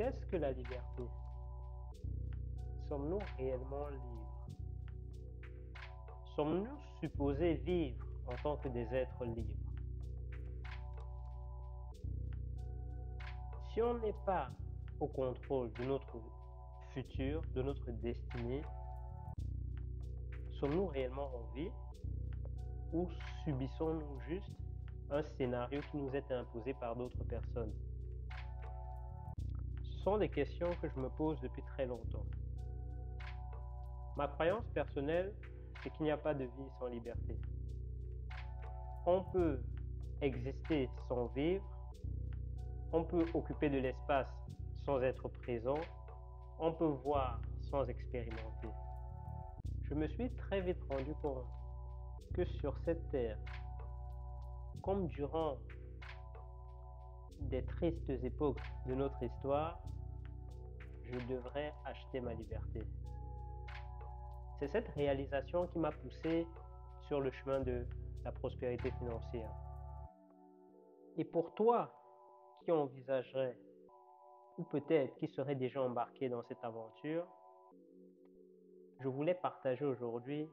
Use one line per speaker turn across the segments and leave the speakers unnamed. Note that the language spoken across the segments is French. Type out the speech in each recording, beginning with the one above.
Qu'est-ce que la liberté? Sommes-nous réellement libres? Sommes-nous supposés vivre en tant que des êtres libres? Si on n'est pas au contrôle de notre futur, de notre destinée, sommes-nous réellement en vie ou subissons-nous juste un scénario qui nous est imposé par d'autres personnes? Ce sont des questions que je me pose depuis très longtemps. Ma croyance personnelle, c'est qu'il n'y a pas de vie sans liberté. On peut exister sans vivre, on peut occuper de l'espace sans être présent, on peut voir sans expérimenter. Je me suis très vite rendu compte que sur cette terre, comme durant des tristes époques de notre histoire, je devrais acheter ma liberté. C'est cette réalisation qui m'a poussé sur le chemin de la prospérité financière. Et pour toi qui envisagerais, ou peut-être qui serait déjà embarqué dans cette aventure, je voulais partager aujourd'hui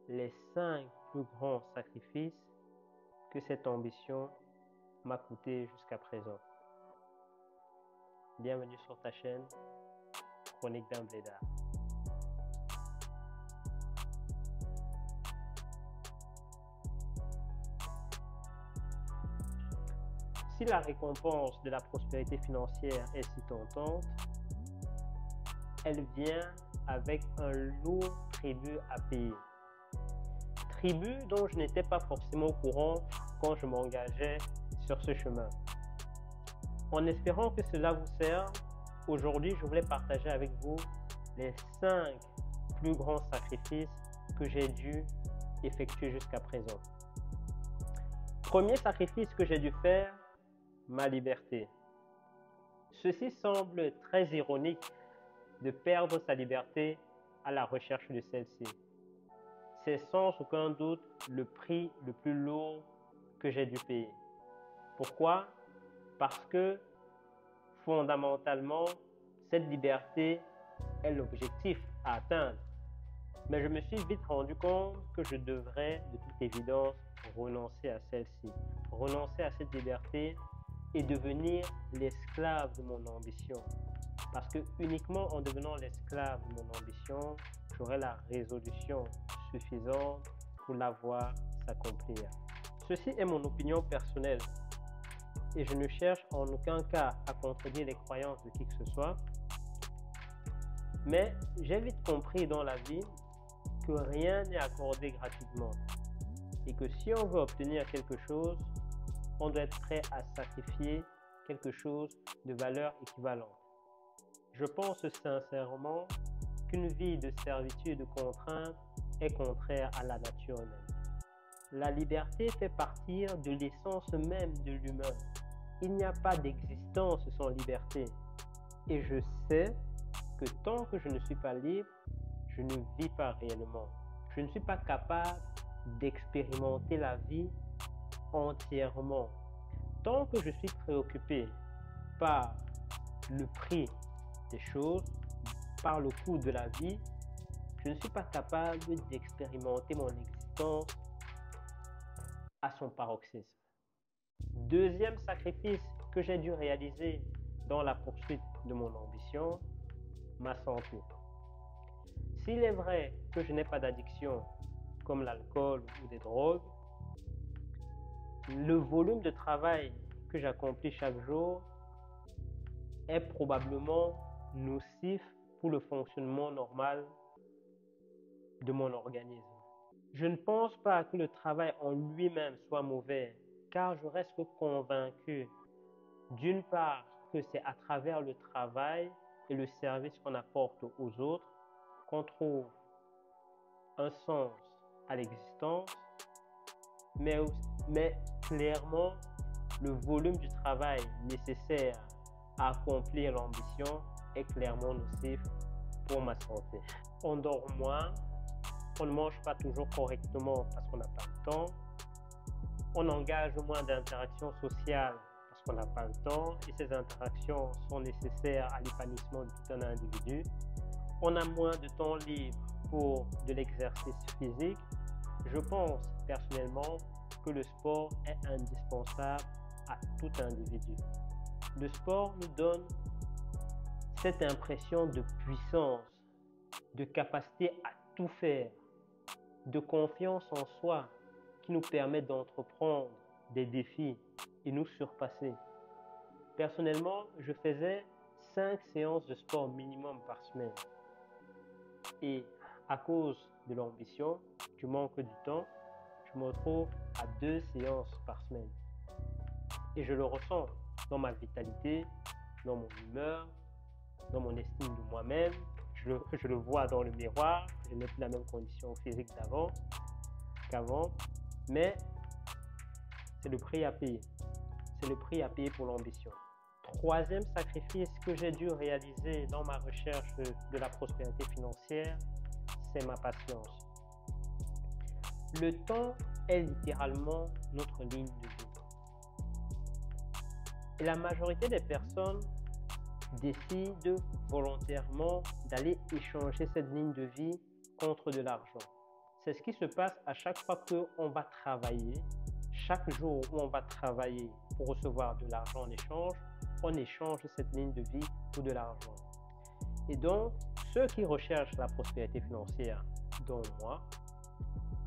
les 5 plus grands sacrifices que cette ambition m'a coûté jusqu'à présent. Bienvenue sur ta chaîne Chronique d'un Blédard. Si la récompense de la prospérité financière est si tentante, elle vient avec un lourd tribut à payer. Tribut dont je n'étais pas forcément au courant quand je m'engageais sur ce chemin. En espérant que cela vous serve, aujourd'hui je voulais partager avec vous les 5 plus grands sacrifices que j'ai dû effectuer jusqu'à présent. Premier sacrifice que j'ai dû faire, ma liberté. Ceci semble très ironique de perdre sa liberté à la recherche de celle-ci. C'est sans aucun doute le prix le plus lourd que j'ai dû payer. Pourquoi? Parce que fondamentalement, cette liberté est l'objectif à atteindre. Mais je me suis vite rendu compte que je devrais de toute évidence renoncer à celle-ci, renoncer à cette liberté et devenir l'esclave de mon ambition. Parce que uniquement en devenant l'esclave de mon ambition, j'aurai la résolution suffisante pour la voir s'accomplir. Ceci est mon opinion personnelle et je ne cherche en aucun cas à contredire les croyances de qui que ce soit. Mais j'ai vite compris dans la vie que rien n'est accordé gratuitement et que si on veut obtenir quelque chose, on doit être prêt à sacrifier quelque chose de valeur équivalente. Je pense sincèrement qu'une vie de servitude et de contrainte est contraire à la nature humaine. La liberté fait partir de l'essence même de l'humain. Il n'y a pas d'existence sans liberté. Et je sais que tant que je ne suis pas libre, je ne vis pas réellement. Je ne suis pas capable d'expérimenter la vie entièrement. Tant que je suis préoccupé par le prix des choses, par le coût de la vie, je ne suis pas capable d'expérimenter mon existence à son paroxysme. Deuxième sacrifice que j'ai dû réaliser dans la poursuite de mon ambition, ma santé. S'il est vrai que je n'ai pas d'addiction comme l'alcool ou des drogues, le volume de travail que j'accomplis chaque jour est probablement nocif pour le fonctionnement normal de mon organisme. Je ne pense pas que le travail en lui-même soit mauvais, car je reste convaincu, d'une part, que c'est à travers le travail et le service qu'on apporte aux autres qu'on trouve un sens à l'existence, mais clairement, le volume du travail nécessaire à accomplir l'ambition est clairement nocif pour ma santé. On dort moins, on ne mange pas toujours correctement parce qu'on n'a pas le temps, on engage moins d'interactions sociales parce qu'on n'a pas le temps et ces interactions sont nécessaires à l'épanouissement de tout un individu. On a moins de temps libre pour de l'exercice physique. Je pense personnellement que le sport est indispensable à tout individu. Le sport nous donne cette impression de puissance, de capacité à tout faire, de confiance en soi qui nous permet d'entreprendre des défis et nous surpasser. Personnellement, je faisais 5 séances de sport minimum par semaine. Et à cause de l'ambition, du manque du temps, je me retrouve à 2 séances par semaine. Et je le ressens dans ma vitalité, dans mon humeur, dans mon estime de moi-même. Je le vois dans le miroir. Je n'ai plus la même condition physique qu'avant. Mais c'est le prix à payer. C'est le prix à payer pour l'ambition. Troisième sacrifice que j'ai dû réaliser dans ma recherche de la prospérité financière, c'est ma patience. Le temps est littéralement notre ligne de vie. Et la majorité des personnes décident volontairement d'aller échanger cette ligne de vie contre de l'argent. C'est ce qui se passe à chaque fois qu'on va travailler. Chaque jour où on va travailler pour recevoir de l'argent en échange, on échange cette ligne de vie pour de l'argent. Et donc, ceux qui recherchent la prospérité financière, dont moi,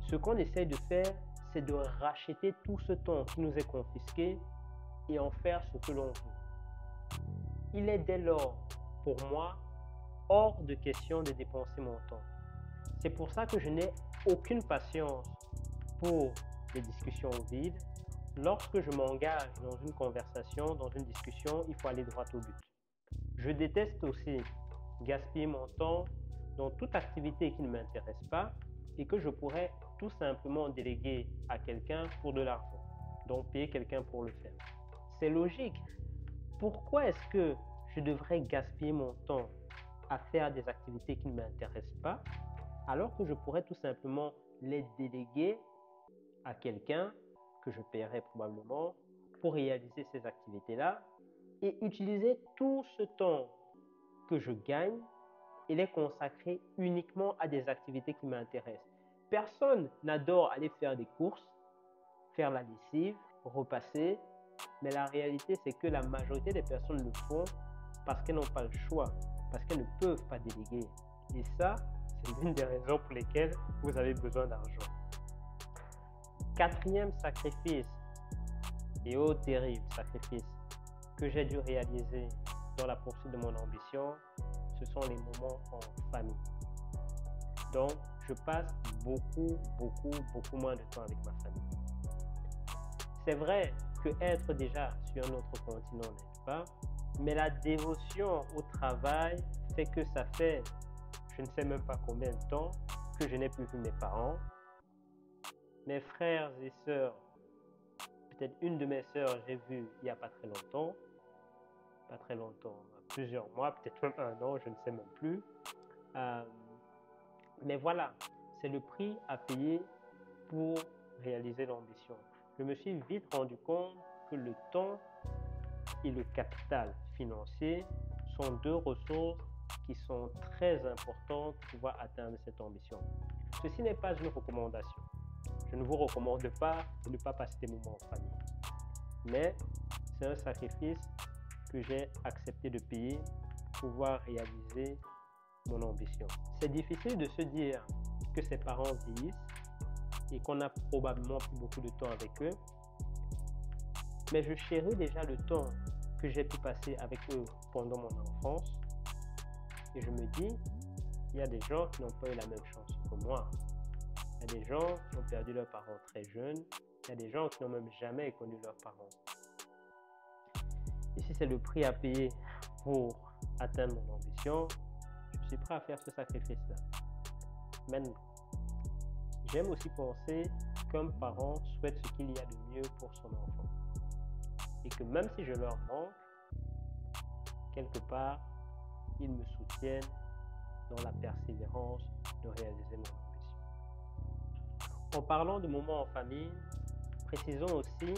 ce qu'on essaye de faire, c'est de racheter tout ce temps qui nous est confisqué et en faire ce que l'on veut. Il est dès lors, pour moi, hors de question de dépenser mon temps. C'est pour ça que je n'ai aucune patience pour les discussions vides. Lorsque je m'engage dans une conversation, dans une discussion, il faut aller droit au but. Je déteste aussi gaspiller mon temps dans toute activité qui ne m'intéresse pas et que je pourrais tout simplement déléguer à quelqu'un pour de l'argent, donc payer quelqu'un pour le faire. C'est logique. Pourquoi est-ce que je devrais gaspiller mon temps à faire des activités qui ne m'intéressent pas alors que je pourrais tout simplement les déléguer à quelqu'un que je paierai probablement pour réaliser ces activités-là et utiliser tout ce temps que je gagne et les consacrer uniquement à des activités qui m'intéressent. Personne n'adore aller faire des courses, faire la lessive, repasser, mais la réalité c'est que la majorité des personnes le font parce qu'elles n'ont pas le choix, parce qu'elles ne peuvent pas déléguer. Et ça, c'est l'une des raisons pour lesquelles vous avez besoin d'argent. Quatrième sacrifice, et oh terrible sacrifice, que j'ai dû réaliser dans la poursuite de mon ambition, ce sont les moments en famille. Donc, je passe beaucoup moins de temps avec ma famille. C'est vrai que être déjà sur un autre continent n'aide pas, mais la dévotion au travail fait que ça fait, je ne sais même pas combien de temps, que je n'ai plus vu mes parents. Mes frères et sœurs, peut-être une de mes sœurs, j'ai vu il n'y a pas très longtemps, plusieurs mois, peut-être même un an, je ne sais même plus. Mais voilà, c'est le prix à payer pour réaliser l'ambition. Je me suis vite rendu compte que le temps et le capital financier sont deux ressources qui sont très importantes pour pouvoir atteindre cette ambition. Ceci n'est pas une recommandation. Je ne vous recommande pas de ne pas passer des moments en famille. Mais c'est un sacrifice que j'ai accepté de payer pour pouvoir réaliser mon ambition. C'est difficile de se dire que ses parents vieillissent et qu'on a probablement plus beaucoup de temps avec eux. Mais je chéris déjà le temps que j'ai pu passer avec eux pendant mon enfance. Et je me dis, il y a des gens qui n'ont pas eu la même chance que moi. Il y a des gens qui ont perdu leurs parents très jeunes. Il y a des gens qui n'ont même jamais connu leurs parents. Et si c'est le prix à payer pour atteindre mon ambition, je suis prêt à faire ce sacrifice-là. Maintenant, j'aime aussi penser qu'un parent souhaite ce qu'il y a de mieux pour son enfant. Et que même si je leur manque, quelque part, ils me soutiennent dans la persévérance de réaliser mon ambition. En parlant de moments en famille, précisons aussi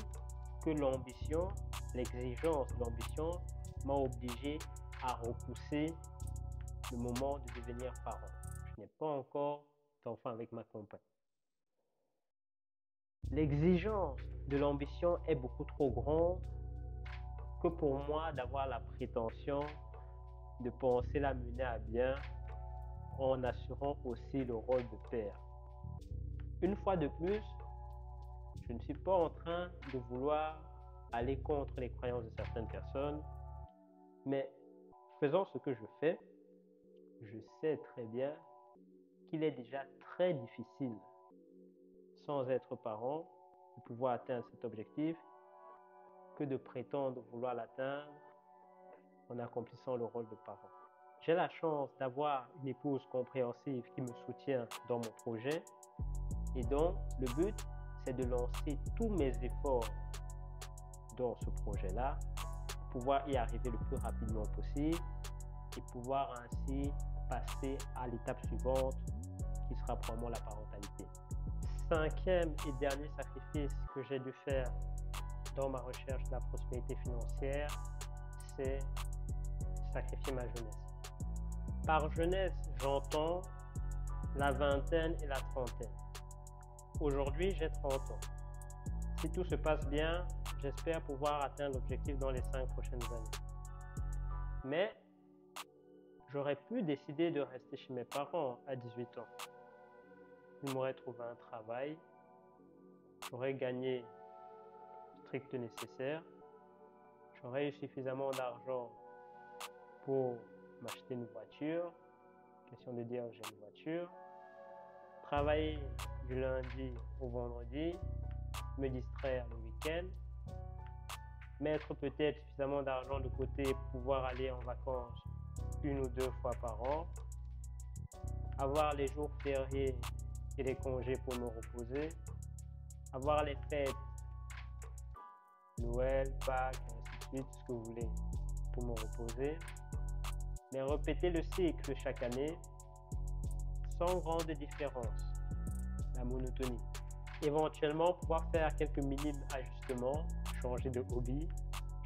que l'ambition l'exigence de l'ambition m'a obligé à repousser le moment de devenir parent. Je n'ai pas encore d'enfant avec ma compagne. L'exigence de l'ambition est beaucoup trop grande que pour moi d'avoir la prétention de penser la mener à bien en assurant aussi le rôle de père. Une fois de plus, je ne suis pas en train de vouloir aller contre les croyances de certaines personnes, mais faisant ce que je fais, je sais très bien qu'il est déjà très difficile, sans être parent, de pouvoir atteindre cet objectif que de prétendre vouloir l'atteindre en accomplissant le rôle de parent. J'ai la chance d'avoir une épouse compréhensive qui me soutient dans mon projet et donc le but, c'est de lancer tous mes efforts dans ce projet-là pour pouvoir y arriver le plus rapidement possible et pouvoir ainsi passer à l'étape suivante qui sera probablement la parentalité. Cinquième et dernier sacrifice que j'ai dû faire dans ma recherche de la prospérité financière, c'est sacrifier ma jeunesse. Par jeunesse, j'entends la vingtaine et la trentaine. Aujourd'hui, j'ai 30 ans. Si tout se passe bien, j'espère pouvoir atteindre l'objectif dans les 5 prochaines années. Mais j'aurais pu décider de rester chez mes parents à 18 ans. Ils m'auraient trouvé un travail, j'aurais gagné le strict nécessaire, j'aurais eu suffisamment d'argent pour m'acheter une voiture, question de dire j'ai une voiture, travailler du lundi au vendredi, me distraire le week-end, mettre peut-être suffisamment d'argent de côté pour pouvoir aller en vacances 1 ou 2 fois par an, avoir les jours fériés et les congés pour me reposer, avoir les fêtes, Noël, Pâques, ainsi de suite, ce que vous voulez, pour me reposer, mais répéter le cycle chaque année sans grande différence, la monotonie. Éventuellement, pouvoir faire quelques minimes ajustements, changer de hobby,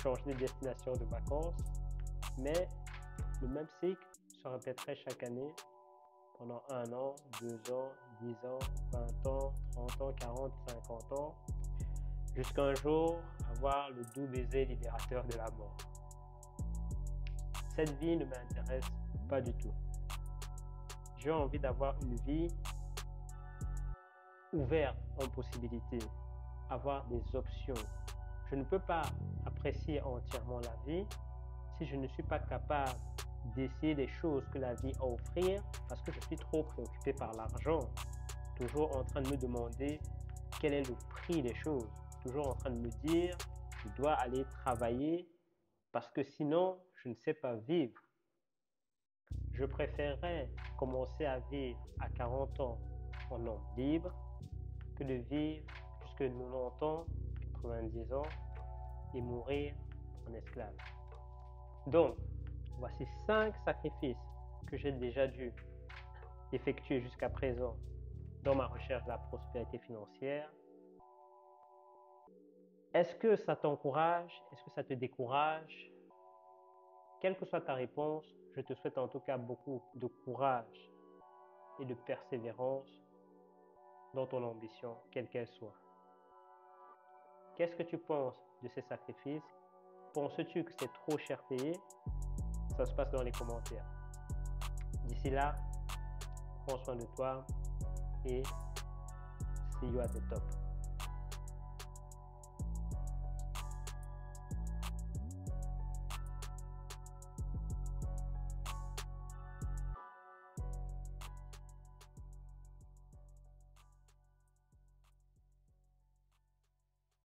changer de destination de vacances, mais le même cycle se répéterait chaque année pendant 1 an, 2 ans, 10 ans, 20 ans, 30 ans, 40, 50 ans, jusqu'à un jour avoir le doux baiser libérateur de la mort. Cette vie ne m'intéresse pas du tout. J'ai envie d'avoir une vie ouverte en possibilités, avoir des options. Je ne peux pas apprécier entièrement la vie si je ne suis pas capable d'essayer des choses que la vie a à offrir parce que je suis trop préoccupé par l'argent, toujours en train de me demander quel est le prix des choses, toujours en train de me dire je dois aller travailler parce que sinon je ne sais pas vivre. Je préférerais commencer à vivre à 40 ans en homme libre que de vivre jusqu'à 90 ans, 90 ans et mourir en esclave. Donc, voici 5 sacrifices que j'ai déjà dû effectuer jusqu'à présent dans ma recherche de la prospérité financière. Est-ce que ça t'encourage? Est-ce que ça te décourage? Quelle que soit ta réponse, je te souhaite en tout cas beaucoup de courage et de persévérance dans ton ambition, quelle qu'elle soit. Qu'est-ce que tu penses de ces sacrifices? Penses-tu que c'est trop cher payé? Ça se passe dans les commentaires. D'ici là, prends soin de toi et see you at the top.